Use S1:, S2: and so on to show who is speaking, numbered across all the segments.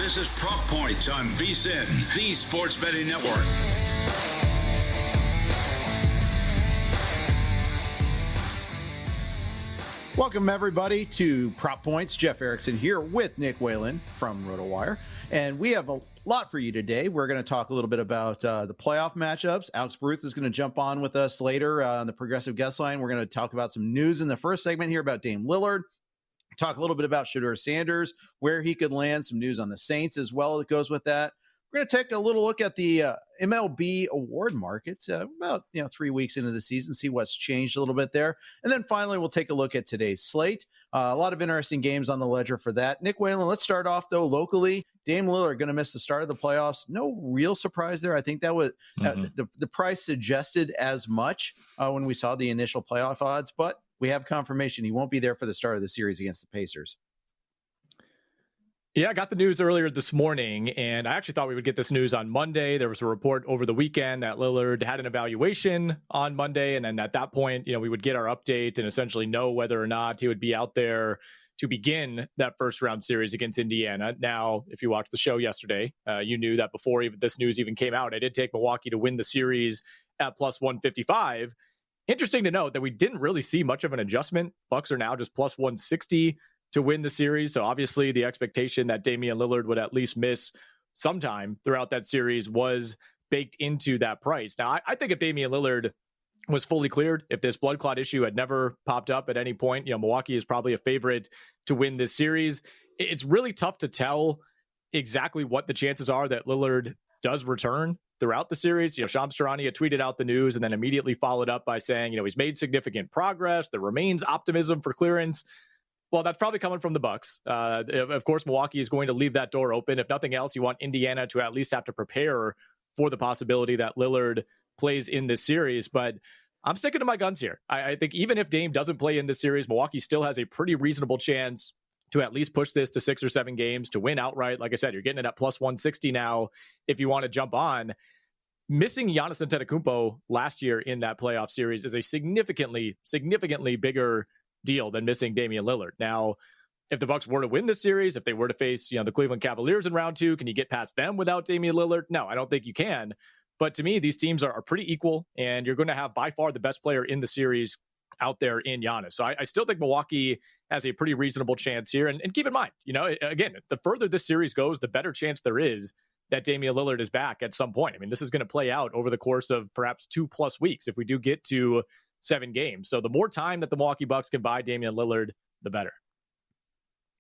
S1: This is Prop Points on VSiN, the sports betting network.
S2: Welcome, everybody, to Prop Points. Jeff Erickson here with Nick Whalen from Rotowire. And we have a lot for you today. We're going to talk a little bit about the playoff matchups. Alex Barutha is going to jump on with us later on the Progressive Guest Line. We're going to talk about some news in the first segment here about Dame Lillard. Talk a little bit about Shedeur Sanders, where he could land, some news on the Saints as well that goes with that. We're going to take a little look at the MLB award markets about 3 weeks into the season, see what's changed a little bit there. And then finally, we'll take a look at today's slate. A lot of interesting games on the ledger for that. Nick Whalen, let's start off, though, locally. Dame Lillard going to miss the start of the playoffs. No real surprise there. I think that was the price suggested as much when we saw the initial playoff odds, but we have confirmation he won't be there for the start of the series against the Pacers.
S3: Yeah, I got the news earlier this morning, and I actually thought we would get this news on Monday. There was a report over the weekend that Lillard had an evaluation on Monday, and then at that point, we would get our update and essentially know whether or not he would be out there to begin that first round series against Indiana. Now, if you watched the show yesterday, you knew that before even this news even came out, I did take Milwaukee to win the series at plus 155. Interesting to note that we didn't really see much of an adjustment. Bucks are now just plus 160 to win the series. So obviously the expectation that Damian Lillard would at least miss sometime throughout that series was baked into that price. Now, I think if Damian Lillard was fully cleared, if this blood clot issue had never popped up at any point, Milwaukee is probably a favorite to win this series. It's really tough to tell exactly what the chances are that Lillard does return throughout the series. Shams Charania tweeted out the news and then immediately followed up by saying, he's made significant progress. There remains optimism for clearance. Well, that's probably coming from the Bucks. Of course, Milwaukee is going to leave that door open. If nothing else, you want Indiana to at least have to prepare for the possibility that Lillard plays in this series. But I'm sticking to my guns here. I think even if Dame doesn't play in this series, Milwaukee still has a pretty reasonable chance to at least push this to 6 or 7 games, to win outright. Like I said, you're getting it at plus 160 now if you want to jump on. Missing Giannis Antetokounmpo last year in that playoff series is a significantly bigger deal than missing Damian Lillard. Now, if the Bucks were to win this series, if they were to face, the Cleveland Cavaliers in round 2, can you get past them without Damian Lillard? No, I don't think you can. But to me, these teams are pretty equal, and you're going to have by far the best player in the series out there in Giannis. So I still think Milwaukee has a pretty reasonable chance here. And keep in mind, again, the further this series goes, the better chance there is that Damian Lillard is back at some point. I mean, this is going to play out over the course of perhaps 2+ weeks if we do get to 7 games. So the more time that the Milwaukee Bucks can buy Damian Lillard, the better.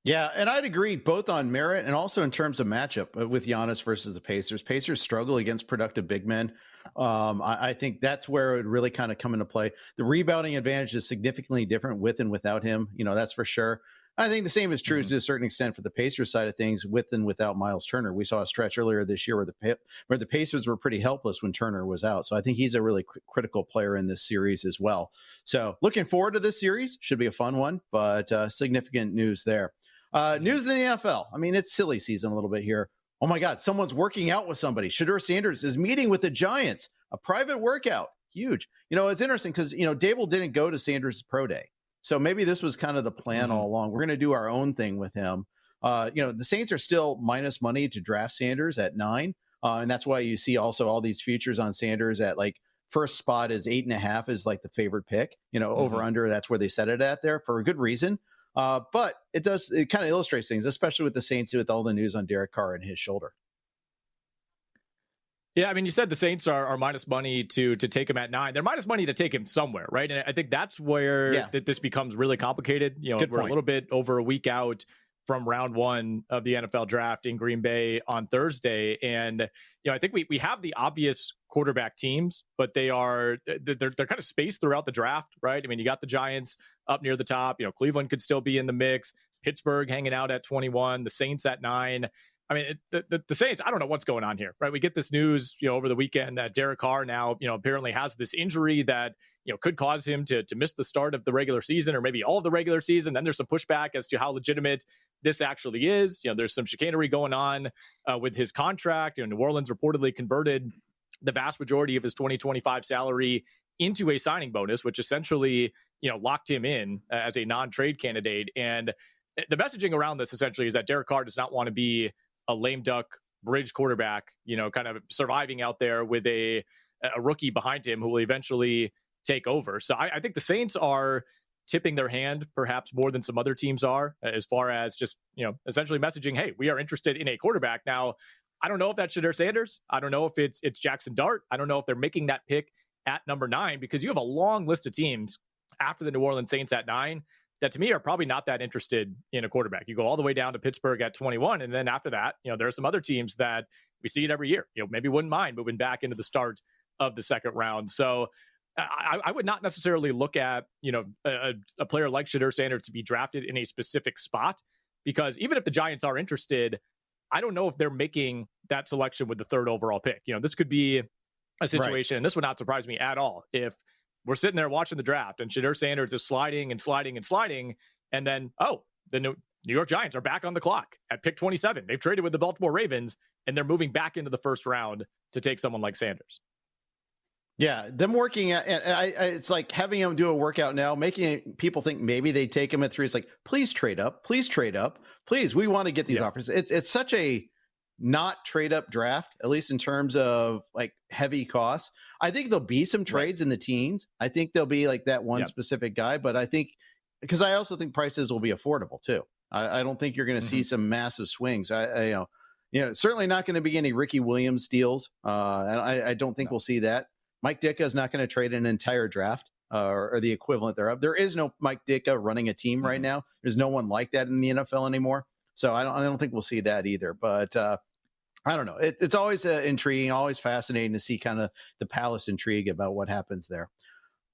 S2: Yeah, and I'd agree both on merit and also in terms of matchup with Giannis versus the Pacers. Pacers struggle against productive big men. I think that's where it would really kind of come into play. The rebounding advantage is significantly different with and without him. That's for sure. I think the same is true to a certain extent for the Pacers side of things with and without Miles Turner. We saw a stretch earlier this year where the Pacers were pretty helpless when Turner was out. So I think he's a really critical player in this series as well. So looking forward to this series. Should be a fun one, but significant news there. News in the NFL. I mean, it's silly season a little bit here. Oh my God, someone's working out with somebody. Shedeur Sanders is meeting with the Giants, a private workout. Huge. It's interesting because, Dable didn't go to Sanders' pro day. So maybe this was kind of the plan all along. We're going to do our own thing with him. The Saints are still minus money to draft Sanders at 9. And that's why you see also all these futures on Sanders at like first spot is 8.5 is like the favorite pick, over under. That's where they set it at there for a good reason. But it kind of illustrates things, especially with the Saints, with all the news on Derek Carr and his shoulder.
S3: Yeah, I mean, you said the Saints are minus money to take him at 9. They're minus money to take him somewhere, right? And I think that's where this becomes really complicated. We're a little bit over a week out from round 1 of the NFL draft in Green Bay on Thursday. And, I think we have the obvious quarterback teams, but they're kind of spaced throughout the draft, right? I mean, you got the Giants up near the top. Cleveland could still be in the mix. Pittsburgh hanging out at 21, the Saints at 9. I mean, the Saints, I don't know what's going on here, right? We get this news, over the weekend that Derek Carr now, apparently has this injury that, could cause him to miss the start of the regular season or maybe all of the regular season. Then there's some pushback as to how legitimate this actually is. There's some chicanery going on with his contract. New Orleans reportedly converted the vast majority of his 2025 salary into a signing bonus, which essentially, locked him in as a non-trade candidate. And the messaging around this essentially is that Derek Carr does not want to be a lame duck bridge quarterback, kind of surviving out there with a rookie behind him who will eventually take over. So I think the Saints are tipping their hand perhaps more than some other teams are, as far as just, essentially messaging, hey, we are interested in a quarterback. Now, I don't know if that's Shedeur Sanders. I don't know if it's Jackson Dart. I don't know if they're making that pick at number 9, because you have a long list of teams after the New Orleans Saints at 9 that to me are probably not that interested in a quarterback. You go all the way down to Pittsburgh at 21. And then after that, there are some other teams that we see it every year, maybe wouldn't mind moving back into the start of the second round. So I would not necessarily look at, a player like Shedeur Sanders to be drafted in a specific spot, because even if the Giants are interested, I don't know if they're making that selection with the 3rd overall pick. This could be a situation, and this would not surprise me at all, if we're sitting there watching the draft and Shedeur Sanders is sliding and sliding and sliding, and then, the New York Giants are back on the clock at pick 27. They've traded with the Baltimore Ravens, and they're moving back into the first round to take someone like Sanders.
S2: Yeah, them working at, and it's like having them do a workout now, making people think maybe they take him at 3. It's like, please trade up, please trade up, please. We want to get these offers. It's such a not trade up draft, at least in terms of like heavy costs. I think there'll be some trades in the teens. I think there'll be like that one specific guy, but I think, because I also think prices will be affordable too. I don't think you're going to see some massive swings. Certainly not going to be any Ricky Williams steals. I don't think we'll see that. Mike Ditka is not going to trade an entire draft or the equivalent thereof. There is no Mike Ditka running a team right now. There's no one like that in the NFL anymore. So I don't think we'll see that either. But I don't know. It's always intriguing, always fascinating to see kind of the Palace intrigue about what happens there.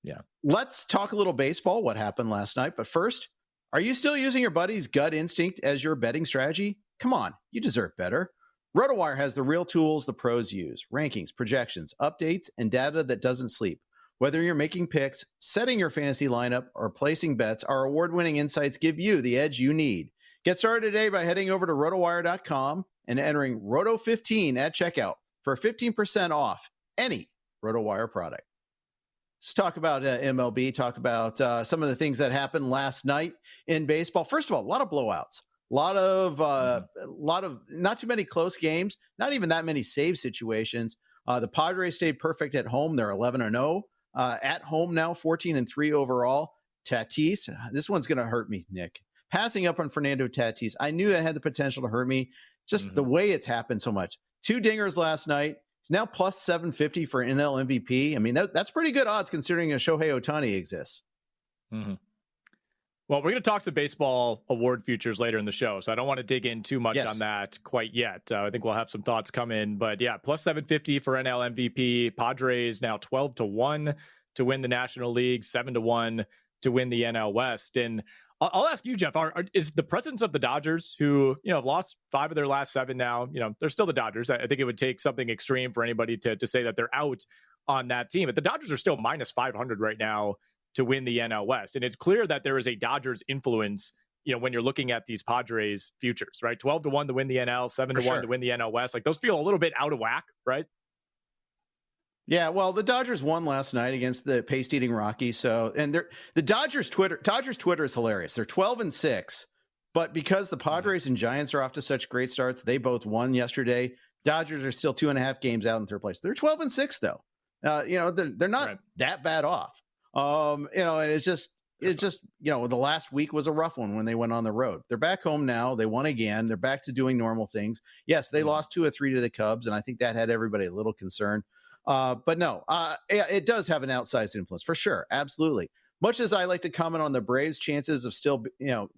S3: Yeah.
S2: Let's talk a little baseball, what happened last night. But first, are you still using your buddy's gut instinct as your betting strategy? Come on, you deserve better. Rotowire has the real tools the pros use: rankings, projections, updates, and data that doesn't sleep. Whether you're making picks, setting your fantasy lineup, or placing bets, our award-winning insights give you the edge you need. Get started today by heading over to rotowire.com and entering Roto15 at checkout for 15% off any Rotowire product. Let's talk about MLB, talk about some of the things that happened last night in baseball. First of all, a lot of blowouts. A lot of not too many close games, not even that many save situations. The Padres stayed perfect at home. They're 11-0 at home now, 14-3 overall. Tatis, this one's going to hurt me, Nick. Passing up on Fernando Tatis, I knew it had the potential to hurt me. Just the way it's happened so much. 2 dingers last night. It's now plus 750 for NL MVP. I mean, that's pretty good odds considering a Shohei Ohtani exists.
S3: Mm-hmm. Well, we're going to talk some baseball award futures later in the show, so I don't want to dig in too much on that quite yet. I think we'll have some thoughts come in, but yeah, plus 750 for NL MVP. Padres now 12-1 to win the National League, 7-1 to win the NL West. And I'll ask you, Jeff, is the presence of the Dodgers, who have lost 5 of their last 7 now, they're still the Dodgers. I think it would take something extreme for anybody to say that they're out on that team, but the Dodgers are still minus 500 right now to win the NL West. And it's clear that there is a Dodgers influence, when you're looking at these Padres futures, right? 12-1 to win the NL, 7-1 to win the NL West. Like, those feel a little bit out of whack, right?
S2: Yeah, well, the Dodgers won last night against the paste-eating Rockies. So, and the Dodgers Twitter is hilarious. They're 12-6, but because the Padres and Giants are off to such great starts, they both won yesterday. Dodgers are still 2.5 games out in 3rd place. They're 12-6 though. They're not that bad off. And it's just, the last week was a rough one when they went on the road. They're back home now. They won again. They're back to doing normal things. Yes, they lost 2 of 3 to the Cubs, and I think that had everybody a little concerned. But no, it does have an outsized influence for sure. Absolutely. Much as I like to comment on the Braves' chances of still,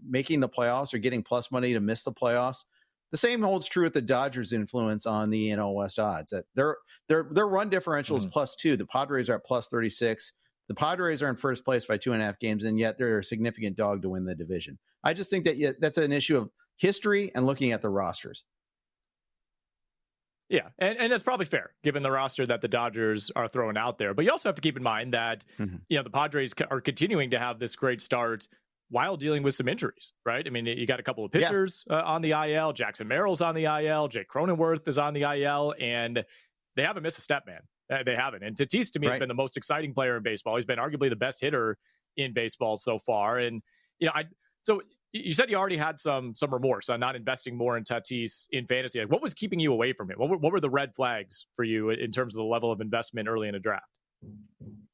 S2: making the playoffs or getting plus money to miss the playoffs, the same holds true with the Dodgers' influence on the NL West odds. That their run differential is +2. The Padres are at +36. The Padres are in first place by 2.5 games, and yet they're a significant dog to win the division. I just think that that's an issue of history and looking at the rosters.
S3: Yeah, and that's probably fair, given the roster that the Dodgers are throwing out there. But you also have to keep in mind that, the Padres are continuing to have this great start while dealing with some injuries, right? I mean, you got a couple of pitchers on the IL. Jackson Merrill's on the IL. Jake Cronenworth is on the IL, and they haven't missed a step, man. They haven't. And Tatis, to me, has been the most exciting player in baseball. He's been arguably the best hitter in baseball so far. And, so you said you already had some remorse on not investing more in Tatis in fantasy. Like, what was keeping you away from him? What were the red flags for you in terms of the level of investment early in a draft?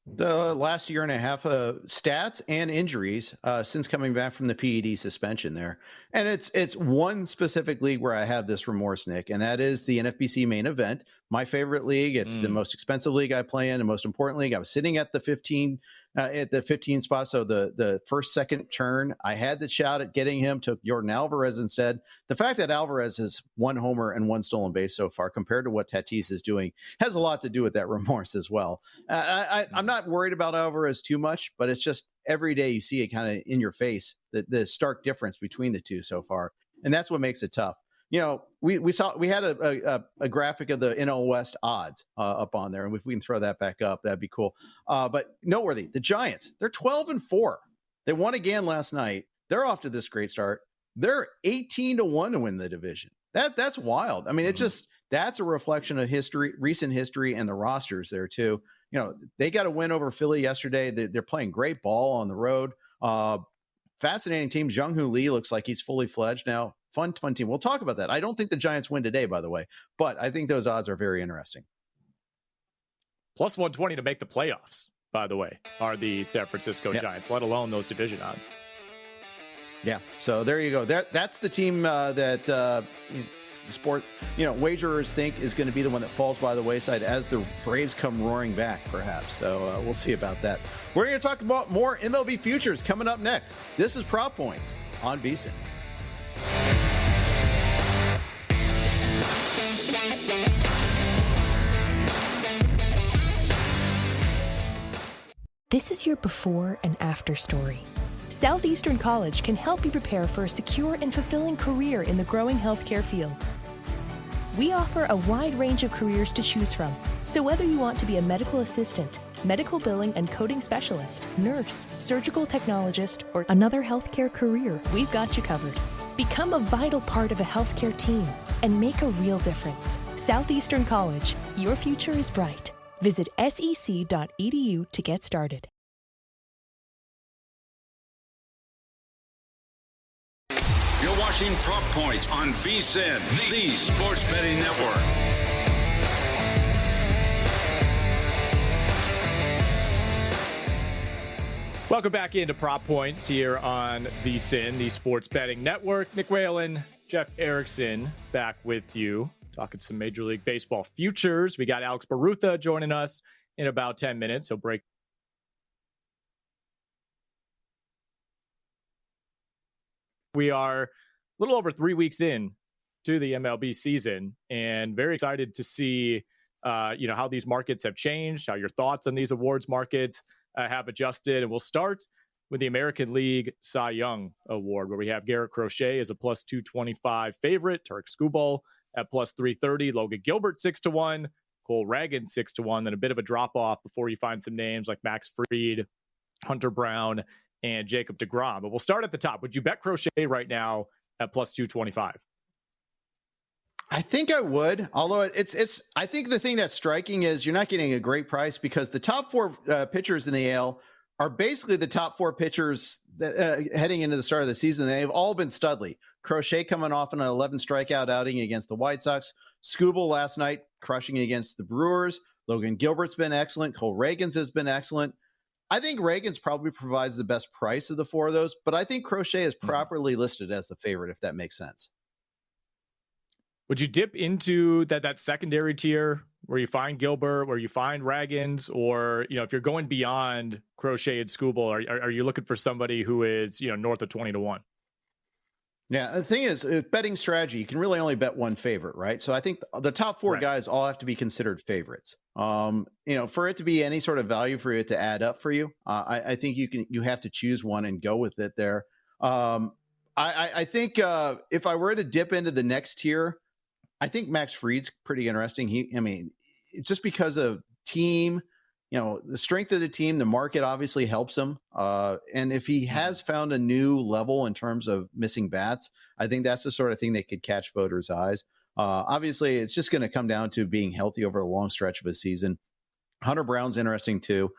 S2: The last year and a half of stats and injuries since coming back from the PED suspension there. And it's one specific league where I have this remorse, Nick, and that is the NFBC main event. My favorite league. It's the most expensive league I play in, and most important league. I was sitting at the 15 spot. So the first, second turn, I had the shot at getting him, took Jordan Alvarez instead. The fact that Alvarez has one homer and one stolen base so far compared to what Tatis is doing has a lot to do with that remorse as well. I'm not worried about Alvarez too much, but it's just every day you see it kind of in your face, the stark difference between the two so far. And that's what makes it tough. You know, we had a graphic of the NL West odds up on there, and if we can throw that back up, that'd be cool. But noteworthy, the Giants, they're 12-4. They won again last night. They're off to this great start. They're 18-1 to win the division. That's wild. I mean, that's a reflection of recent history, and the rosters there too. You know, they got a win over Philly yesterday. They're playing great ball on the road. Fascinating team. Jung-Hoo Lee looks like he's fully fledged now. Fun team. We'll talk about that. I don't think the Giants win today, by the way, but I think those odds are very interesting.
S3: Plus 120 to make the playoffs, by the way, are the San Francisco Giants, let alone those division odds. Yeah.
S2: So there you go. That's the team that wagerers think is going to be the one that falls by the wayside as the Braves come roaring back, perhaps. So we'll see about that. We're going to talk about more MLB futures coming up next. This is Prop Points on VSiN.
S4: This is your before and after story. Southeastern College can help you prepare for a secure and fulfilling career in the growing healthcare field. We offer a wide range of careers to choose from. So whether you want to be a medical assistant, medical billing and coding specialist, nurse, surgical technologist, or another healthcare career, we've got you covered. Become a vital part of a healthcare team and make a real difference. Southeastern College, your future is bright. Visit sec.edu to get started.
S1: You're watching Prop Points on VSiN, the Sports Betting Network.
S3: Welcome back into Prop Points here on VSiN, the Sports Betting Network. Nick Whalen, Jeff Erickson back with you, talking some Major League Baseball futures. We got Alex Barutha joining us in about 10 minutes. He'll break. We are a little over 3 weeks in to the MLB season, and very excited to see how these markets have changed, how your thoughts on these awards markets have adjusted. And we'll start with the American League Cy Young Award, where we have Garrett Crochet as a plus 225 favorite, Tarek Skubal at plus 330, Logan Gilbert 6-1, Cole Ragan 6-1, then a bit of a drop off before you find some names like Max Fried, Hunter Brown, and Jacob deGrom. But we'll start at the top. Would you bet Crochet right now at plus 225?
S2: I think I would, although I think the thing that's striking is you're not getting a great price because the top four pitchers in the AL are basically the top four pitchers that, heading into the start of the season. They've all been studly. Crochet coming off an 11 strikeout outing against the White Sox. Skubal last night crushing against the Brewers. Logan Gilbert's been excellent. Cole Reagans has been excellent. I think Reagans probably provides the best price of the four of those, but I think Crochet is properly listed as the favorite, if that makes sense.
S3: Would you dip into that secondary tier where you find Gilbert, where you find Raggins, or, if you're going beyond Crochet and Skubal, are you looking for somebody who is, north of 20-1?
S2: Yeah, the thing is, betting strategy, you can really only bet one favorite, right? So I think the top four guys all have to be considered favorites. For it to be any sort of value for it to add up for you, I think you have to choose one and go with it there. I think if I were to dip into the next tier, I think Max Fried's pretty interesting. Just because of team, the strength of the team, the market obviously helps him. And if he has found a new level in terms of missing bats, I think that's the sort of thing that could catch voters' eyes. Obviously, it's just going to come down to being healthy over a long stretch of a season. Hunter Brown's interesting too.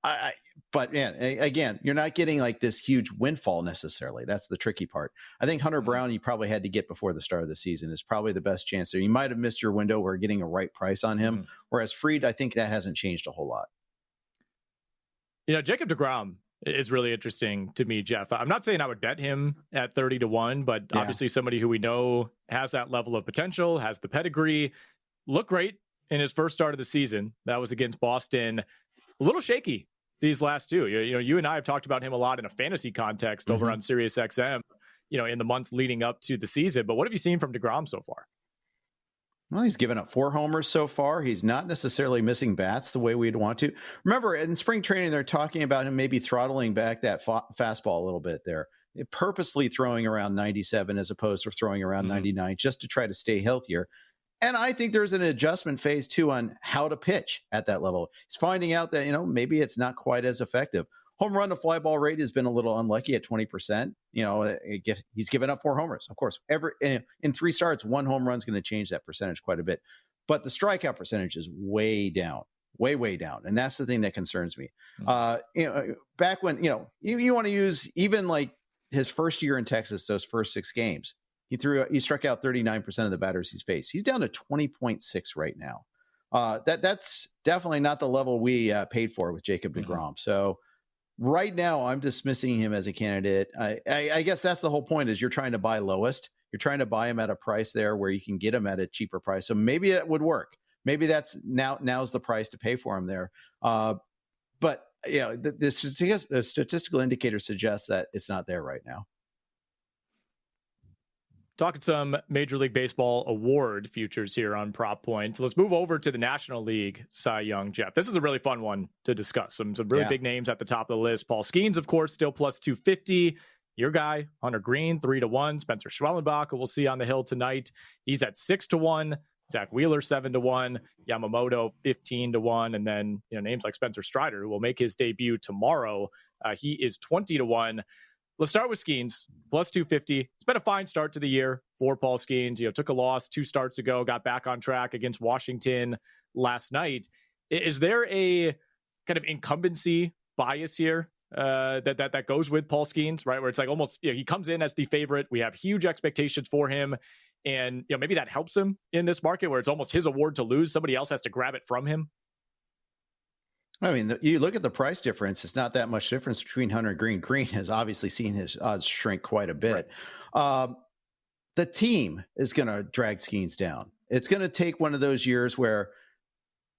S2: But man, again, you're not getting like this huge windfall necessarily. That's the tricky part. I think Hunter Brown, you probably had to get before the start of the season, is probably the best chance there. You might have missed your window or getting a right price on him. Whereas Fried, I think that hasn't changed a whole lot.
S3: Jacob deGrom is really interesting to me, Jeff. I'm not saying I would bet him at 30-1, but obviously somebody who we know has that level of potential, has the pedigree, looked great in his first start of the season. That was against Boston. A little shaky these last two. You and I have talked about him a lot in a fantasy context over on SiriusXM, in the months leading up to the season. But what have you seen from deGrom so far?
S2: Well, he's given up 4 homers so far. He's not necessarily missing bats the way we'd want to. Remember, in spring training, they're talking about him maybe throttling back that fastball a little bit there, purposely throwing around 97 as opposed to throwing around 99 just to try to stay healthier. And I think there's an adjustment phase, too, on how to pitch at that level. He's finding out that, maybe it's not quite as effective. Home run to fly ball rate has been a little unlucky at 20%. He's given up 4 homers. Of course, in 3 starts, 1 home run is going to change that percentage quite a bit. But the strikeout percentage is way down, way down. And that's the thing that concerns me. Back when, you want to use even like his first year in Texas, those first 6 games, he struck out 39% of the batters he's faced. He's down to 20.6 right now. That's definitely not the level we paid for with Jacob deGrom. So right now, I'm dismissing him as a candidate. I guess that's the whole point, is you're trying to buy lowest. You're trying to buy him at a price there where you can get him at a cheaper price. So maybe it would work. Maybe that's now's the price to pay for him there. But the statistical indicator suggests that it's not there right now.
S3: Talking some Major League Baseball award futures here on Prop Points. Let's move over to the National League Cy Young, Jeff. This is a really fun one to discuss. Some really big names at the top of the list. Paul Skeens, of course, still plus 250. Your guy, Hunter Green, 3-1. Spencer Schwellenbach, who we'll see on the hill tonight. He's at 6-1. Zach Wheeler, 7-1. Yamamoto, 15-1. And then, names like Spencer Strider, who will make his debut tomorrow. He is 20-1. Let's start with Skeens, plus 250. It's been a fine start to the year for Paul Skeens. Took a loss 2 starts ago, got back on track against Washington last night. Is there a kind of incumbency bias here that goes with Paul Skeens, right? Where it's like almost, he comes in as the favorite. We have huge expectations for him. And, maybe that helps him in this market where it's almost his award to lose. Somebody else has to grab it from him.
S2: I mean, you look at the price difference, it's not that much difference between Hunter Green. Green has obviously seen his odds shrink quite a bit. Right. The team is going to drag Skeens down. It's going to take one of those years where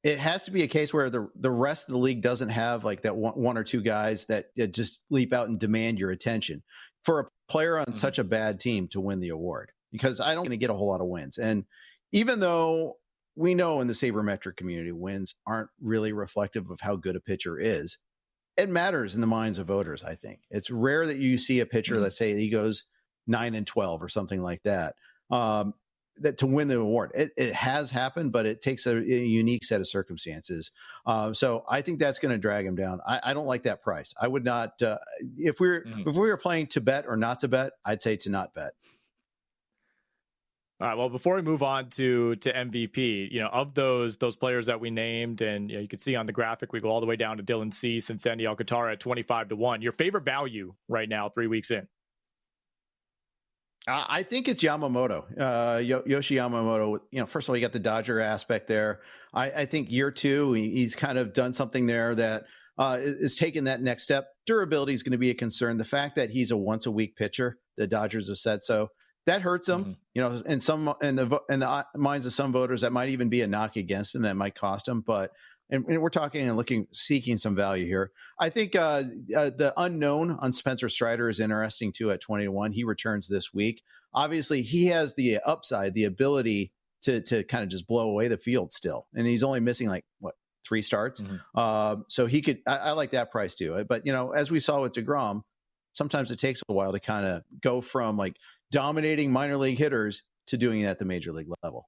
S2: it has to be a case where the rest of the league doesn't have like that one or 2 guys that just leap out and demand your attention for a player on such a bad team to win the award, because I don't going to get a whole lot of wins. And even though we know in the sabermetric community, wins aren't really reflective of how good a pitcher is, it matters in the minds of voters. I think it's rare that you see a pitcher, let's say he goes 9-12 or something like that, that to win the award. It has happened, but it takes a unique set of circumstances. So I think that's going to drag him down. I don't like that price. I would not, if we were playing to bet or not to bet, I'd say to not bet.
S3: All right. Well, before we move on to MVP, of those players that we named, and you can see on the graphic, we go all the way down to Dylan Cease and Sandy Alcantara at 25-1. Your favorite value right now, 3 weeks in?
S2: I think it's Yamamoto, Yoshi Yamamoto. First of all, you got the Dodger aspect there. I think year 2, he's kind of done something there that is taking that next step. Durability is going to be a concern. The fact that he's a once a week pitcher, the Dodgers have said so. That hurts him, in the minds of some voters. That might even be a knock against him. That might cost him. But and we're talking and seeking some value here. I think the unknown on Spencer Strider is interesting too at 20-1. He returns this week. Obviously, he has the upside, the ability to kind of just blow away the field still, and he's only missing 3 starts. So he could. I like that price too. But as we saw with deGrom, sometimes it takes a while to kind of go from dominating minor league hitters to doing it at the major league level.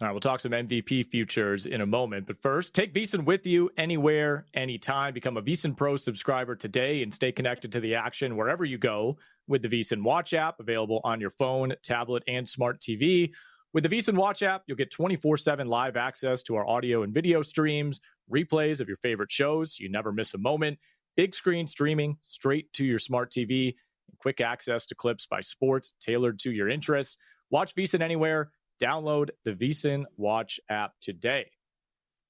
S3: All right, we'll talk some MVP futures in a moment. But first, take VSiN with you anywhere, anytime. Become a VSiN Pro subscriber today and stay connected to the action wherever you go with the VSiN Watch app, available on your phone, tablet, and smart TV. With the VSiN Watch app, you'll get 24/7 live access to our audio and video streams, replays of your favorite shows. You never miss a moment. Big screen streaming straight to your smart TV. And quick access to clips by sports tailored to your interests. Watch VSiN anywhere. Download the VSiN Watch app today.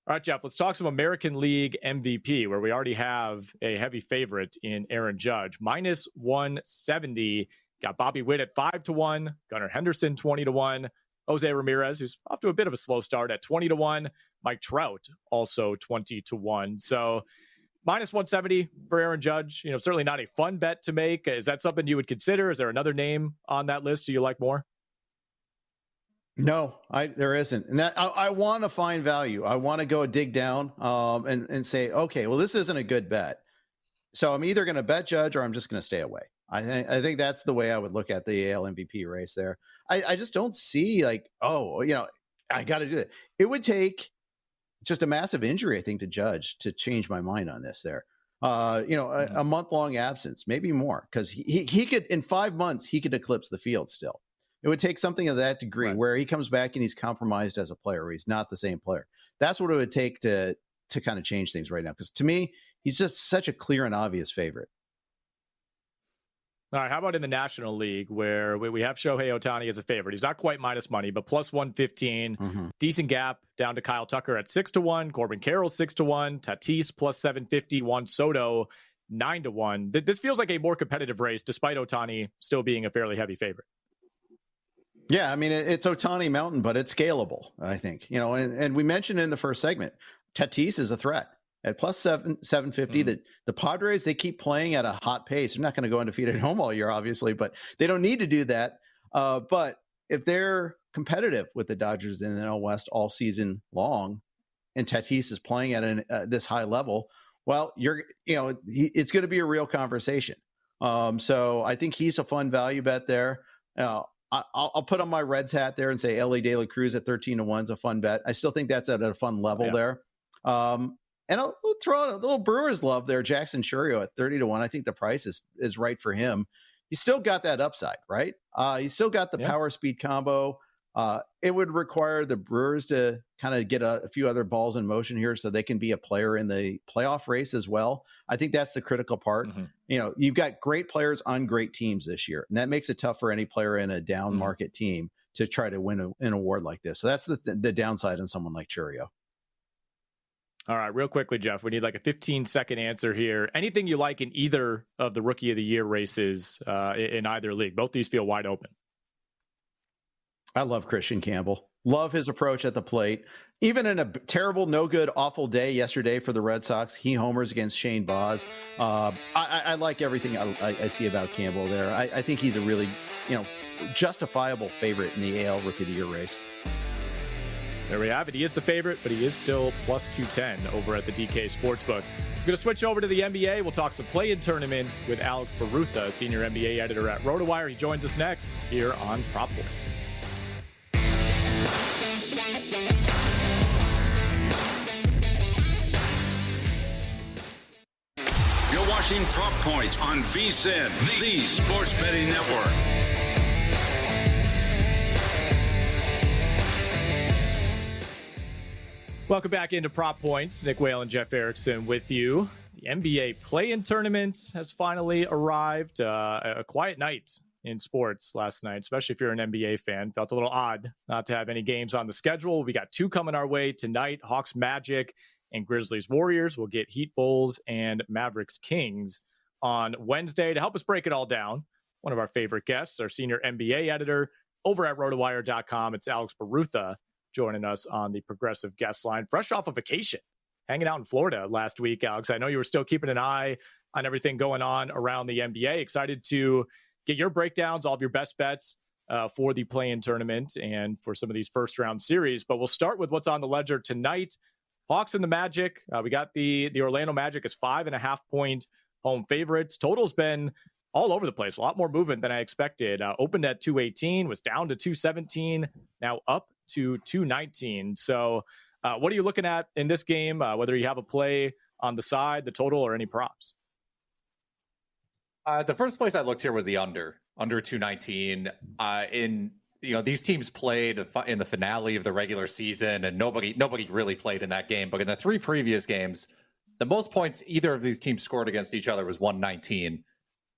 S3: All right, Jeff, let's talk some American League MVP, where we already have a heavy favorite in Aaron Judge. Minus 170. Got Bobby Witt at 5-1. Gunnar Henderson 20-1. Jose Ramirez, who's off to a bit of a slow start, at 20-1. Mike Trout also 20-1. So minus 170 for Aaron Judge. Certainly not a fun bet to make. Is that something you would consider? Is there another name on that list you like more?
S2: No, there isn't. And that I want to find value. I want to go dig down and say, okay, well, this isn't a good bet. So I'm either going to bet Judge or I'm just going to stay away. I think that's the way I would look at the AL MVP race there. I just don't see I got to do it. It would take just a massive injury, I think, to Judge to change my mind on this there. A month-long absence, maybe more, because he could, in 5 months, he could eclipse the field still. It would take something of that degree where he comes back and he's compromised as a player, where he's not the same player. That's what it would take to kind of change things right now. Because to me, he's just such a clear and obvious favorite.
S3: All right, how about in the National League, where we have Shohei Ohtani as a favorite? He's not quite minus money, but plus 115. Decent gap down to Kyle Tucker at 6-1. Corbin Carroll 6-1. Tatis plus 750. Juan Soto 9-1. This feels like a more competitive race, despite Ohtani still being a fairly heavy favorite.
S2: Yeah, I mean, it's Ohtani Mountain, but it's scalable, I think. And we mentioned in the first segment, Tatis is a threat. At plus 750, the Padres, they keep playing at a hot pace. They're not going to go undefeated at home all year, obviously, but they don't need to do that. But if they're competitive with the Dodgers in the NL West all season long, and Tatis is playing at this high level, well, it's going to be a real conversation. So I think he's a fun value bet there. I'll put on my Reds hat there and say Ellie De La Cruz at 13-1 is a fun bet. I still think that's at a fun level there. And I'll throw out a little Brewers love there. Jackson Chourio at 30-1. I think the price is right for him. He's still got that upside, right? He's still got the power speed combo. It would require the Brewers to kind of get a few other balls in motion here so they can be a player in the playoff race as well. I think that's the critical part. You've got great players on great teams this year, and that makes it tough for any player in a down market team to try to win an award like this. So that's the downside on someone like Chourio.
S3: All right, real quickly, Jeff, we need like a 15-second answer here. Anything you like in either of the Rookie of the Year races in either league? Both these feel wide open.
S2: I love Christian Campbell. Love his approach at the plate. Even in a terrible, no good, awful day yesterday for the Red Sox, he homers against Shane Baz. I like everything I see about Campbell there. I think he's a really, justifiable favorite in the AL Rookie of the Year race.
S3: There we have it. He is the favorite, but he is still plus 210 over at the DK Sportsbook. We're going to switch over to the NBA. We'll talk some play-in tournaments with Alex Barutha, senior NBA editor at Rotowire. He joins us next here on Prop Points.
S1: You're watching Prop Points on VSiN, the sports betting network.
S3: Welcome back into Prop Points. Nick Whalen, Jeff Erickson with you. The NBA play-in tournament has finally arrived. A quiet night in sports last night, especially if you're an NBA fan. Felt a little odd not to have any games on the schedule. We got two coming our way tonight, Hawks Magic and Grizzlies Warriors. We'll get Heat Bulls and Mavericks Kings on Wednesday. To help us break it all down, one of our favorite guests, our senior NBA editor over at rotowire.com. It's Alex Barutha, joining us on the Progressive guest line, fresh off a vacation, hanging out in Florida last week. Alex, I know you were still keeping an eye on everything going on around the NBA. Excited to get your breakdowns, all of your best bets for the play-in tournament and for some of these first-round series. But we'll start with what's on the ledger tonight. Hawks and the Magic. We got the Orlando Magic as 5.5-point home favorites. Total's been all over the place. A lot more movement than I expected. Opened at 218, was down to 217, now up to 219. So what are you looking at in this game, whether you have a play on the side, the total, or any props?
S5: The first place I looked here was the under 219. In these teams played in the finale of the regular season, and nobody really played in that game. But in the 3 previous games, the most points either of these teams scored against each other was 119.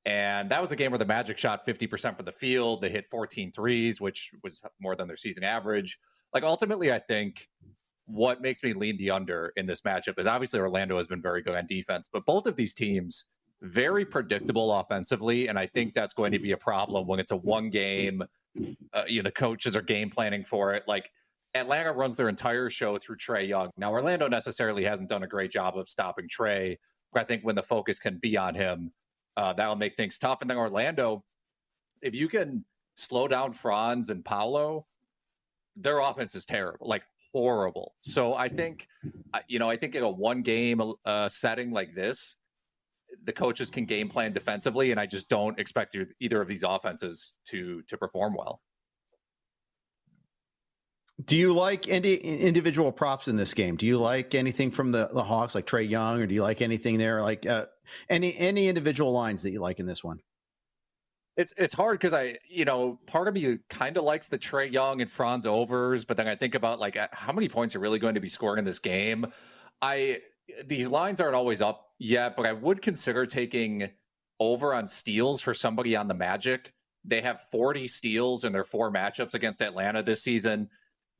S5: And that was a game where the Magic shot 50% from the field. They hit 14 threes, which was more than their season average. Like, ultimately, I think what makes me lean the under in this matchup is obviously Orlando has been very good on defense, but both of these teams very predictable offensively. And I think that's going to be a problem when it's a one game, the coaches are game planning for it. Like, Atlanta runs their entire show through Trae Young. Now, Orlando necessarily hasn't done a great job of stopping Trae, but I think when the focus can be on him, that'll make things tough. And then Orlando, if you can slow down Franz and Paolo, their offense is terrible, like horrible. So I think in a one game setting like this, the coaches can game plan defensively, and I just don't expect either of these offenses to perform well.
S2: Do you like any individual props in this game? Do you like anything from the Hawks, like Trae Young, or do you like anything there, like any individual lines that you like in this one?
S5: It's hard because part of me kind of likes the Trae Young and Franz overs, but then I think about like how many points are really going to be scoring in this game. These lines aren't always up yet, but I would consider taking over on steals for somebody on the Magic. They have 40 steals in their 4 matchups against Atlanta this season.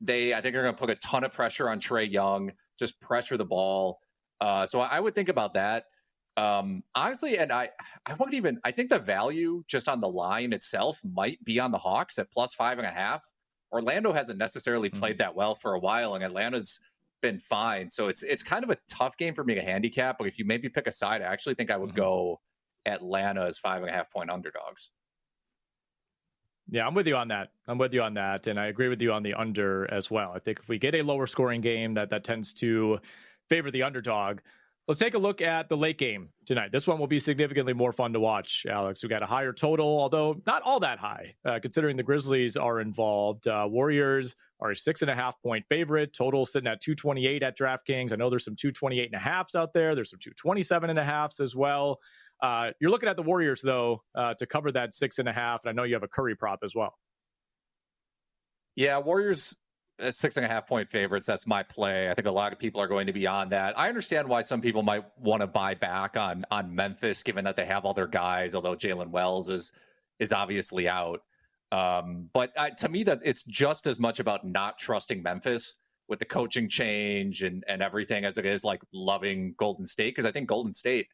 S5: I think are going to put a ton of pressure on Trae Young, just pressure the ball. So I would think about that. Honestly, and I think the value just on the line itself might be on the Hawks at +5.5. Orlando hasn't necessarily played that well for a while, and Atlanta's been fine. So it's kind of a tough game for me to handicap, but if you maybe pick a side, I actually think I would go Atlanta as 5.5 point underdogs.
S3: Yeah, I'm with you on that. And I agree with you on the under as well. I think if we get a lower scoring game, that tends to favor the underdog. Let's take a look at the late game tonight. This one will be significantly more fun to watch, Alex. We got a higher total, although not all that high, considering the Grizzlies are involved. Warriors are a 6.5 point favorite. Total sitting at 228 at DraftKings. I know there's some 228.5s out there. There's some 227.5s as well. You're looking at the Warriors, though, to cover that 6.5. And I know you have a Curry prop as well.
S5: Yeah, Warriors 6.5 point favorites. That's my play. I think a lot of people are going to be on that. I understand why some people might want to buy back on Memphis, given that they have all their guys, although Jalen Wells is obviously out. But to me, that it's just as much about not trusting Memphis with the coaching change and everything as it is like loving Golden State, because I think Golden State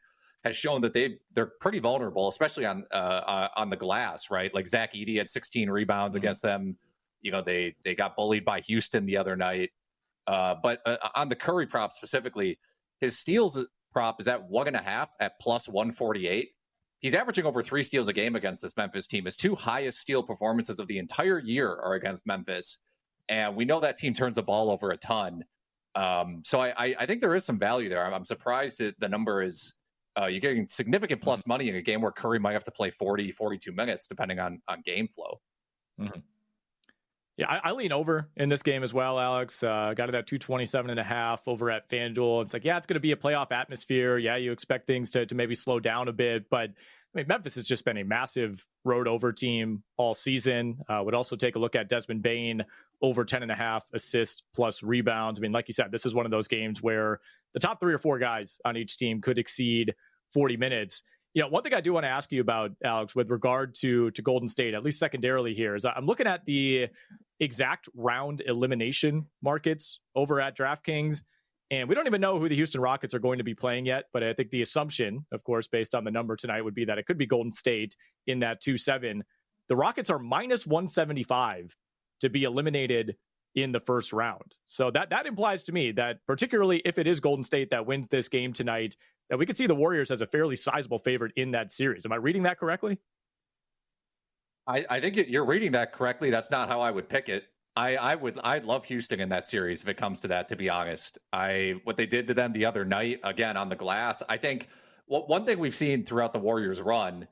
S5: has shown that they're pretty vulnerable, especially on the glass, right? Like Zach Edey had 16 rebounds against them. They got bullied by Houston the other night. But on the Curry prop specifically, his steals prop is at 1.5 at +148. He's averaging over 3 steals a game against this Memphis team. His 2 highest steal performances of the entire year are against Memphis. And we know that team turns the ball over a ton. So I think there is some value there. I'm surprised that the number is you're getting significant plus money in a game where Curry might have to play 40, 42 minutes, depending on game flow.
S3: Mm-hmm. Yeah, I lean over in this game as well, Alex. Got it at 227.5 over at FanDuel. It's like, yeah, it's going to be a playoff atmosphere. Yeah, you expect things to maybe slow down a bit. But, I mean, Memphis has just been a massive road over team all season. Would also take a look at Desmond Bane over 10.5 assists plus rebounds. I mean, like you said, this is one of those games where the top 3 or 4 guys on each team could exceed 40 minutes. One thing I do want to ask you about, Alex, with regard to Golden State, at least secondarily here, is I'm looking at the exact round elimination markets over at DraftKings, and we don't even know who the Houston Rockets are going to be playing yet, but I think the assumption, of course, based on the number tonight, would be that it could be Golden State in that 2-7. The Rockets are -175 to be eliminated in the first round. So that implies to me that, particularly if it is Golden State that wins this game tonight, that we could see the Warriors as a fairly sizable favorite in that series. Am I reading that correctly?
S5: I think you're reading that correctly. That's not how I would pick it. I'd love Houston in that series if it comes to that, to be honest. What they did to them the other night, again, on the glass, I think one thing we've seen throughout the Warriors run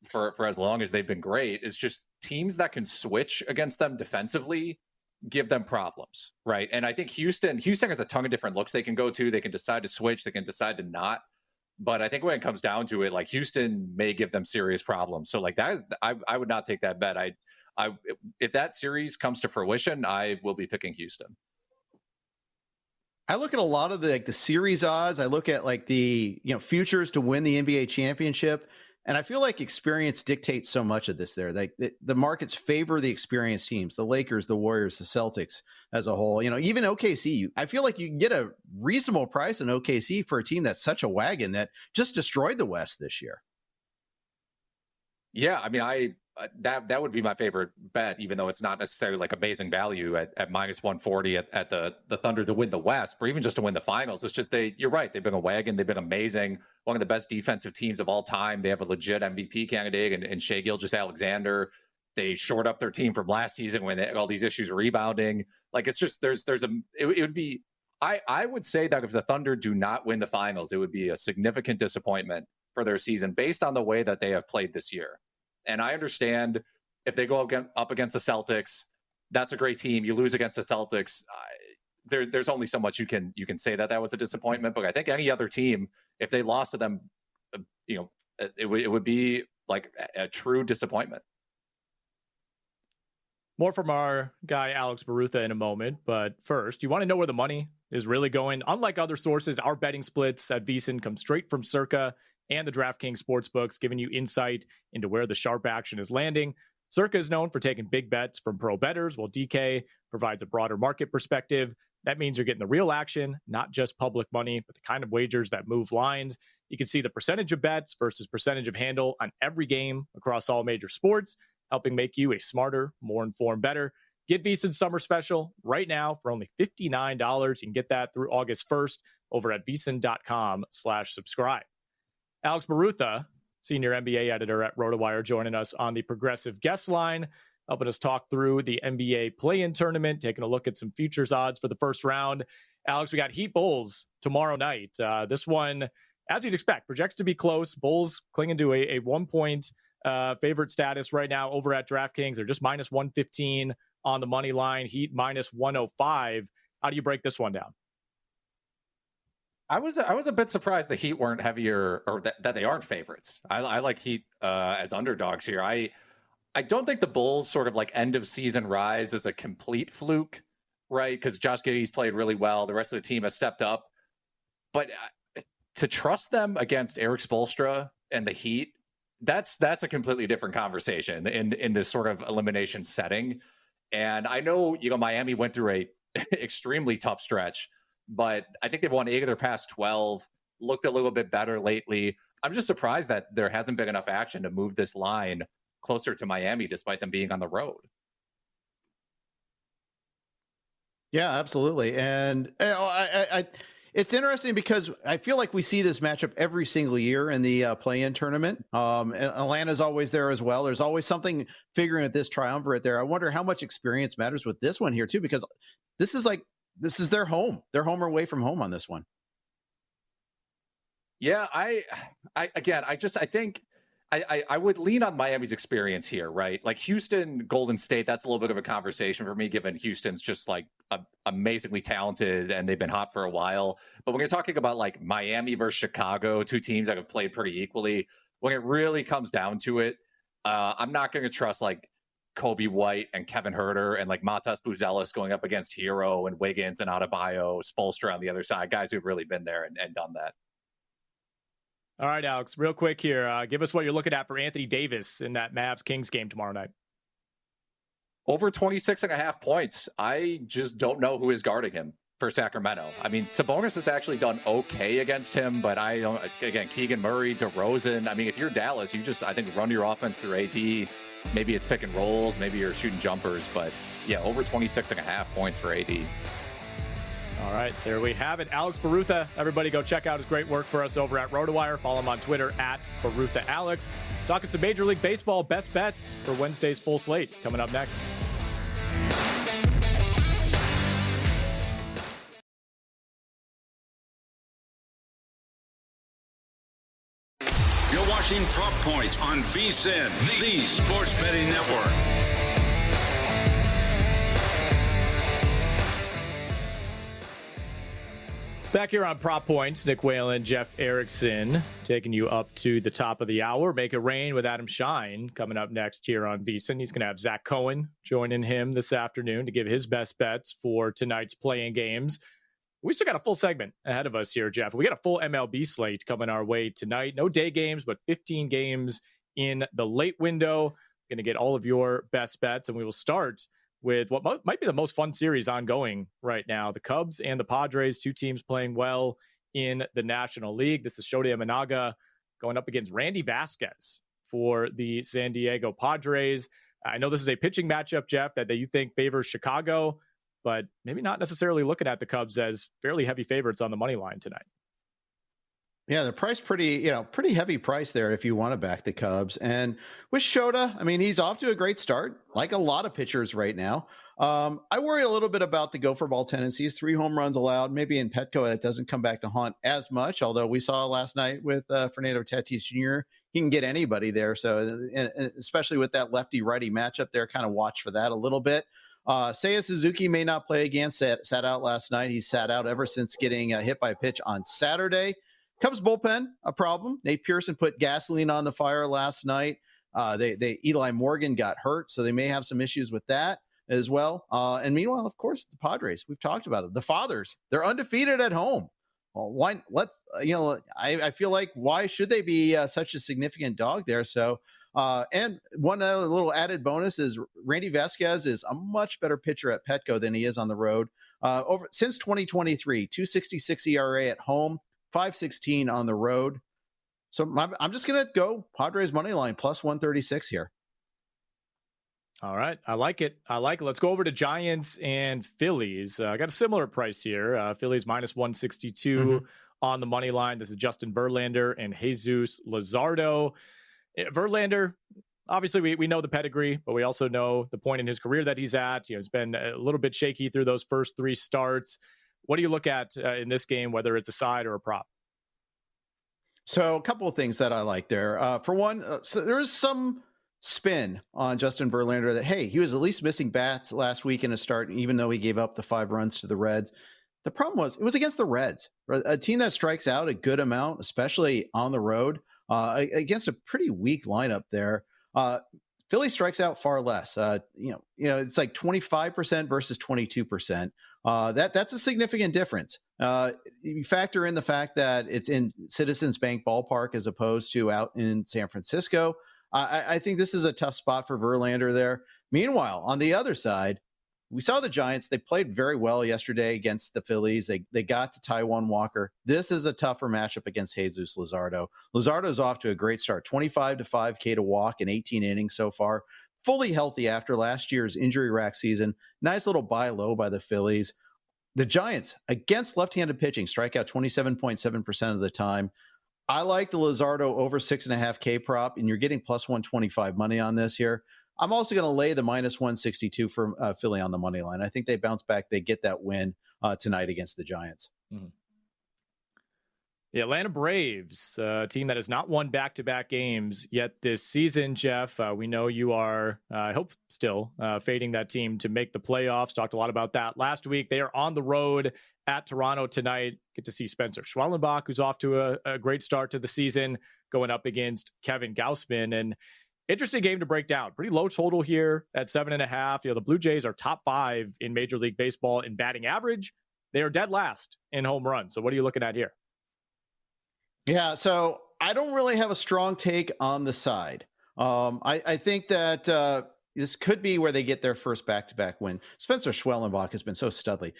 S5: for as long as they've been great is just teams that can switch against them defensively give them problems, right? And I think Houston has a ton of different looks they can go to. They can decide to switch. They can decide to not. But I think when it comes down to it, like Houston may give them serious problems. So like that is, I would not take that bet. If that series comes to fruition, I will be picking Houston.
S2: I look at a lot of the series odds. I look at like the futures to win the NBA championship, and I feel like experience dictates so much of this. There, like the markets favor the experienced teams, the Lakers, the Warriors, the Celtics as a whole. Even OKC. I feel like you can get a reasonable price in OKC for a team that's such a wagon that just destroyed the West this year.
S5: Yeah, I mean, that would be my favorite bet, even though it's not necessarily like amazing value at minus 140 at the Thunder to win the West, or even just to win the finals. It's just you're right. They've been a wagon. They've been amazing. One of the best defensive teams of all time. They have a legit MVP candidate and Shai Gilgeous-Alexander. They shored up their team from last season when all these issues were rebounding. Like, it's just, it would be, I would say that if the Thunder do not win the finals, it would be a significant disappointment for their season based on the way that they have played this year. And I understand if they go up against the Celtics, that's a great team. You lose against the Celtics, there's only so much you can say that was a disappointment. But I think any other team, if they lost to them, it would be like a true disappointment.
S3: More from our guy, Alex Barutha, in a moment. But first, you want to know where the money is really going? Unlike other sources, our betting splits at VSiN come straight from Circa and the DraftKings Sportsbooks, giving you insight into where the sharp action is landing. Circa is known for taking big bets from pro bettors, while DK provides a broader market perspective. That means you're getting the real action, not just public money, but the kind of wagers that move lines. You can see the percentage of bets versus percentage of handle on every game across all major sports, helping make you a smarter, more informed bettor. Get VSiN's summer special right now for only $59. You can get that through August 1st over at VSiN.com/subscribe. Alex Barutha, senior NBA editor at Rotowire, joining us on the Progressive guest line, helping us talk through the NBA play-in tournament, taking a look at some futures odds for the first round. Alex, we got Heat Bulls tomorrow night. This one, as you'd expect, projects to be close. Bulls clinging to a 1-point favorite status right now over at DraftKings. They're just minus 115 on the money line. Heat minus 105. How do you break this one down?
S5: I was a bit surprised the Heat weren't heavier, or that they aren't favorites. I like Heat as underdogs here. I don't think the Bulls sort of like end of season rise is a complete fluke, right? Because Josh Giddey's played really well. The rest of the team has stepped up. But to trust them against Eric Spoelstra and the Heat, that's a completely different conversation in this sort of elimination setting. And I know, Miami went through a extremely tough stretch, but I think they've won 8 of their past 12, looked a little bit better lately. I'm just surprised that there hasn't been enough action to move this line closer to Miami, despite them being on the road.
S2: Yeah, absolutely. And it's interesting because I feel like we see this matchup every single year in the play-in tournament. And Atlanta's always there as well. There's always something figuring at this triumvirate there. I wonder how much experience matters with this one here too, because this is their home. They're home or away from home on this one.
S5: Yeah, I think I would lean on Miami's experience here, right? Like Houston, Golden State, that's a little bit of a conversation for me, given Houston's just like amazingly talented and they've been hot for a while. But when you're talking about like Miami versus Chicago, two teams that have played pretty equally, when it really comes down to it, I'm not going to trust like Kobe White and Kevin Huerter and like Matas Buzelis going up against Hero and Wiggins and Adebayo, Spoelstra on the other side, guys who've really been there and done that.
S3: All right, Alex, real quick here. Give us what you're looking at for Anthony Davis in that Mavs-Kings game tomorrow night.
S5: Over 26.5 points. I just don't know who is guarding him for Sacramento. I mean, Sabonis has actually done okay against him, but I don't, again, Keegan Murray, DeRozan. I mean, if you're Dallas, you just, I think, run your offense through AD. Maybe it's pick and rolls. Maybe you're shooting jumpers. But, yeah, over 26.5 points for AD.
S3: All right, there we have it. Alex Barutha. Everybody go check out his great work for us over at Rotowire. Follow him on Twitter at BaruthaAlex. Talking some Major League Baseball best bets for Wednesday's full slate coming up next.
S1: You're watching Prop Points on VSiN, the Sports Betting Network.
S3: Back here on Prop Points, Nick Whalen, Jeff Erickson, taking you up to the top of the hour. Make it rain with Adam Shine coming up next here on VSiN. He's going to have Zach Cohen joining him this afternoon to give his best bets for tonight's playing games. We still got a full segment ahead of us here, Jeff. We got a full MLB slate coming our way tonight. No day games, but 15 games in the late window. Going to get all of your best bets, and we will start with what might be the most fun series ongoing right now. The Cubs and the Padres, two teams playing well in the National League. This is Shota Imanaga going up against Randy Vasquez for the San Diego Padres. I know this is a pitching matchup, Jeff, that you think favors Chicago, but maybe not necessarily looking at the Cubs as fairly heavy favorites on the money line tonight.
S2: Yeah, they're priced pretty heavy price there if you want to back the Cubs. And with Shota, I mean, he's off to a great start, like a lot of pitchers right now. I worry a little bit about the go for ball tendencies. 3 home runs allowed. Maybe in Petco that doesn't come back to haunt as much, although we saw last night with Fernando Tatis Jr., he can get anybody there. So, and especially with that lefty-righty matchup there, kind of watch for that a little bit. Seiya Suzuki may not play again, sat out last night. He's sat out ever since getting hit by a pitch on Saturday. Cubs bullpen, a problem. Nate Pearson put gasoline on the fire last night. Eli Morgan got hurt, so they may have some issues with that as well. And meanwhile, of course, the Padres, we've talked about it. The Fathers, they're undefeated at home. Well, I feel like why should they be such a significant dog there? So, and one other little added bonus is Randy Vasquez is a much better pitcher at Petco than he is on the road. Since 2023, 2.66 ERA at home. 5.16 on the road. So I'm just going to go Padres money line plus 136 here.
S3: All right. I like it. Let's go over to Giants and Phillies. I got a similar price here. Phillies minus 162 on the money line. This is Justin Verlander and Jesus Luzardo. Verlander, obviously we know the pedigree, but we also know the point in his career that he's at. He's been a little bit shaky through those first 3 starts. What do you look at in this game, whether it's a side or a prop?
S2: So a couple of things that I like there. For one, so there is some spin on Justin Verlander that, hey, he was at least missing bats last week in a start, even though he gave up the 5 runs to the Reds. The problem was it was against the Reds, a team that strikes out a good amount, especially on the road, against a pretty weak lineup there. Philly strikes out far less. It's like 25% versus 22%. That's a significant difference. You factor in the fact that it's in Citizens Bank Ballpark as opposed to out in San Francisco. I think this is a tough spot for Verlander there. Meanwhile, on the other side, we saw the Giants. They played very well yesterday against the Phillies. They got to Taijuan Walker. This is a tougher matchup against Jesus Luzardo. Luzardo's off to a great start, 25 to 5K to walk in 18 innings so far. Fully healthy after last year's injury rack season. Nice little buy low by the Phillies. The Giants, against left-handed pitching, strike out 27.7% of the time. I like the Luzardo over 6.5K prop, and you're getting plus 125 money on this here. I'm also going to lay the minus 162 for Philly on the money line. I think they bounce back. They get that win tonight against the Giants.
S3: Mm-hmm. The Atlanta Braves, a team that has not won back-to-back games yet this season, Jeff. We know you are, I hope still, fading that team to make the playoffs. Talked a lot about that last week. They are on the road at Toronto tonight. Get to see Spencer Schwellenbach, who's off to a great start to the season, going up against Kevin Gausman. And interesting game to break down. Pretty low total here at 7.5. The Blue Jays are top 5 in Major League Baseball in batting average. They are dead last in home runs. So what are you looking at here?
S2: Yeah, so I don't really have a strong take on the side. I think that this could be where they get their first back-to-back win. Spencer Schwellenbach has been so studly.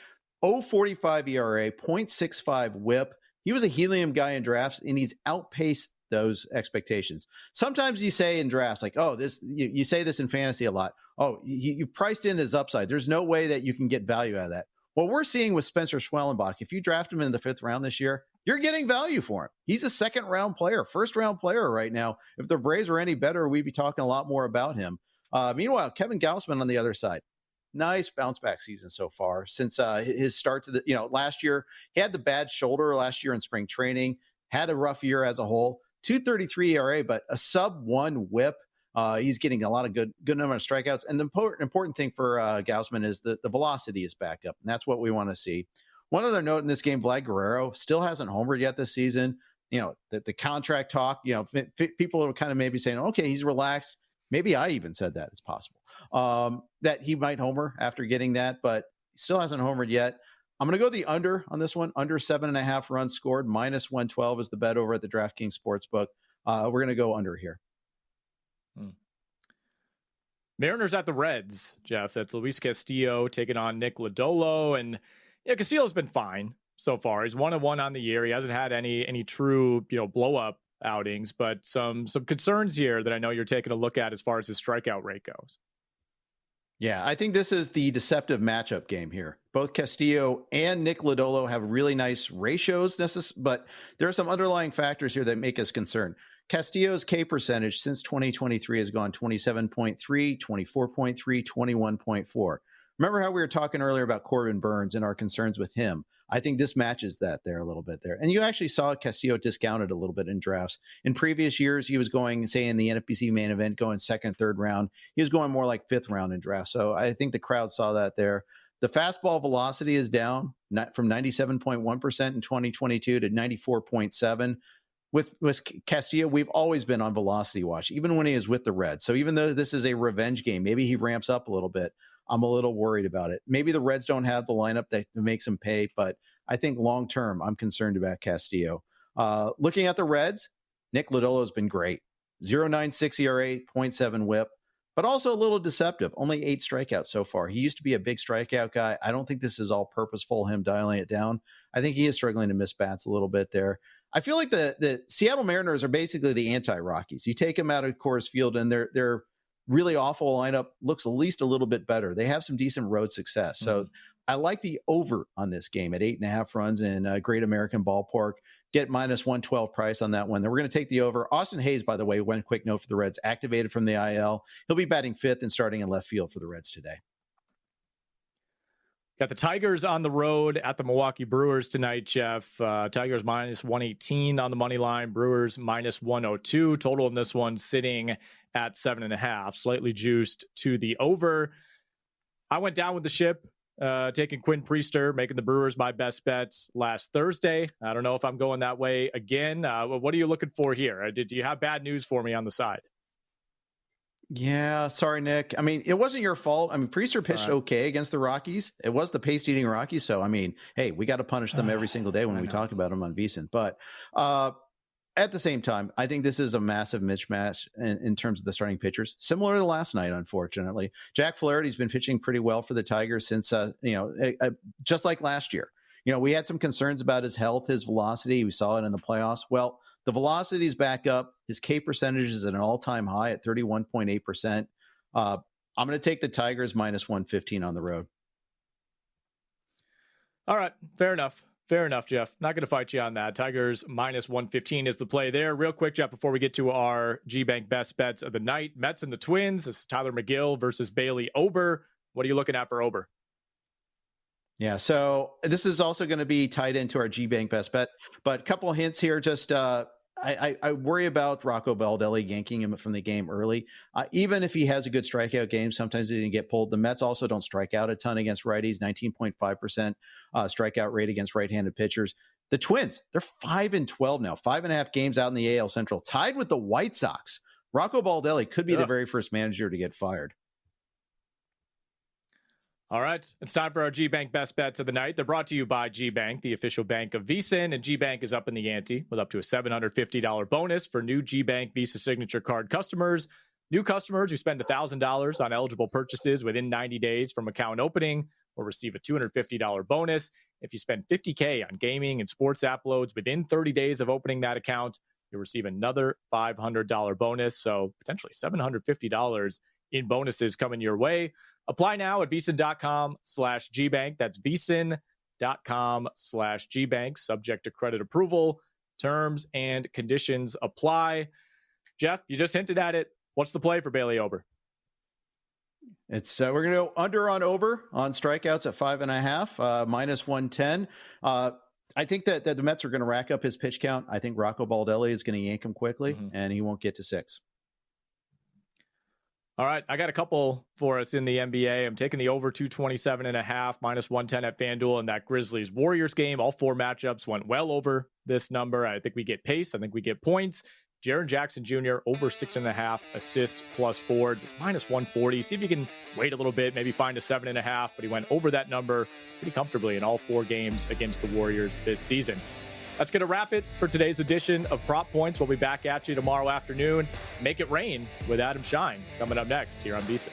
S2: 0.45 ERA, 0.65 whip. He was a helium guy in drafts, and he's outpaced those expectations. Sometimes you say in drafts, like, oh, you say this in fantasy a lot. Oh, you priced in his upside. There's no way that you can get value out of that. What we're seeing with Spencer Schwellenbach, if you draft him in the 5th round this year, you're getting value for him. He's a 2nd-round player, 1st-round player right now. If the Braves were any better, we'd be talking a lot more about him. Meanwhile, Kevin Gausman on the other side, nice bounce-back season so far since his start to the, last year. He had the bad shoulder last year in spring training, had a rough year as a whole. 2.33 ERA, but a sub-1 whip. He's getting a lot of good number of strikeouts. And the important thing for Gausman is the velocity is back up, and that's what we want to see. One other note in this game, Vlad Guerrero still hasn't homered yet this season. The contract talk, people are kind of maybe saying, okay, he's relaxed. Maybe I even said that it's possible that he might homer after getting that, but he still hasn't homered yet. I'm going to go the under on this one. Under 7.5 runs scored. Minus 112 is the bet over at the DraftKings Sportsbook. We're going to go under here.
S3: Mariners at the Reds, Jeff. That's Luis Castillo taking on Nick Lodolo. And Castillo's been fine so far. He's 1-1 on the year. He hasn't had any true, blow up outings, but some concerns here that I know you're taking a look at as far as his strikeout rate goes.
S2: Yeah, I think this is the deceptive matchup game here. Both Castillo and Nick Lodolo have really nice ratios, but there are some underlying factors here that make us concerned. Castillo's K percentage since 2023 has gone 27.3, 24.3, 21.4. Remember how we were talking earlier about Corbin Burns and our concerns with him? I think this matches that there a little bit there. And you actually saw Castillo discounted a little bit in drafts. In previous years, he was going, say, in the NFBC main event, going second, third round. He was going more like fifth round in drafts. So I think the crowd saw that there. The fastball velocity is down from 97.1% in 2022 to 94.7%. With Castillo, we've always been on velocity watch, even when he is with the Reds. So even though this is a revenge game, maybe he ramps up a little bit. I'm a little worried about it. Maybe the Reds don't have the lineup that makes him pay, but I think long-term, I'm concerned about Castillo. Looking at the Reds, Nick Lodolo has been great. 0.96 ERA, 0.7 whip, but also a little deceptive. Only 8 strikeouts so far. He used to be a big strikeout guy. I don't think this is all purposeful, him dialing it down. I think he is struggling to miss bats a little bit there. I feel like the Seattle Mariners are basically the anti-Rockies. You take them out of Coors Field and their really awful lineup looks at least a little bit better. They have some decent road success. So I like the over on this game at 8.5 runs in a Great American Ballpark. Get minus 112 price on that one. Then we're going to take the over. Austin Hayes, by the way, one quick note for the Reds, activated from the IL. He'll be batting 5th and starting in left field for the Reds today.
S3: Got the Tigers on the road at the Milwaukee Brewers tonight, Jeff. Tigers minus 118 on the money line. Brewers minus 102. Total in this one sitting at 7.5. Slightly juiced to the over. I went down with the ship, taking Quinn Priester, making the Brewers my best bets last Thursday. I don't know if I'm going that way again. What are you looking for here? Do you have bad news for me on the side?
S2: Yeah, sorry, Nick. I mean, it wasn't your fault. I mean, Priester pitched okay against the Rockies. It was the pace-eating Rockies. So, I mean, hey, we got to punish them every single day when we talk about them on VSiN. But at the same time, I think this is a massive mismatch in terms of the starting pitchers, similar to last night, unfortunately. Jack Flaherty's been pitching pretty well for the Tigers since, just like last year. We had some concerns about his health, his velocity. We saw it in the playoffs. Well, the velocity is back up. His K percentage is at an all-time high at 31.8%. I'm going to take the Tigers minus 115 on the road.
S3: All right. Fair enough. Fair enough, Jeff. Not going to fight you on that. Tigers minus 115 is the play there. Real quick, Jeff, before we get to our G-Bank best bets of the night, Mets and the Twins. This is Tyler McGill versus Bailey Ober. What are you looking at for Ober?
S2: Yeah, so this is also going to be tied into our G-Bank best bet, but a couple of hints here. Just I worry about Rocco Baldelli yanking him from the game early. Even if he has a good strikeout game, sometimes he can get pulled. The Mets also don't strike out a ton against righties, 19.5% strikeout rate against right-handed pitchers. The Twins, they're 5-12 now, 5.5 games out in the AL Central, tied with the White Sox. Rocco Baldelli could be the very first manager to get fired.
S3: All right, it's time for our G-Bank best bets of the night. They're brought to you by G-Bank, the official bank of VSiN, and G-Bank is up in the ante with up to a $750 bonus for new G-Bank Visa Signature Card customers. New customers who spend $1,000 on eligible purchases within 90 days from account opening will receive a $250 bonus. If you spend $50K on gaming and sports app loads within 30 days of opening that account, you'll receive another $500 bonus, so potentially $750 in bonuses coming your way. Apply now at VSiN.com/GBank. That's VSiN.com/GBank. Subject to credit approval. Terms and conditions apply. Jeff, you just hinted at it. What's the play for Bailey Ober?
S2: It's we're going to go under on Ober on strikeouts at 5.5, minus 110. I think that the Mets are going to rack up his pitch count. I think Rocco Baldelli is going to yank him quickly, and he won't get to 6.
S3: All right, I got a couple for us in the NBA. I'm taking the over 227.5, minus 110 at FanDuel in that Grizzlies Warriors game. All 4 matchups went well over this number. I think we get pace. I think we get points. Jaren Jackson Jr. over 6.5 assists plus boards. It's minus 140. See if you can wait a little bit, maybe find a 7.5, but he went over that number pretty comfortably in all 4 games against the Warriors this season. That's going to wrap it for today's edition of Prop Points. We'll be back at you tomorrow afternoon. Make it rain with Adam Shine coming up next here on VSiN.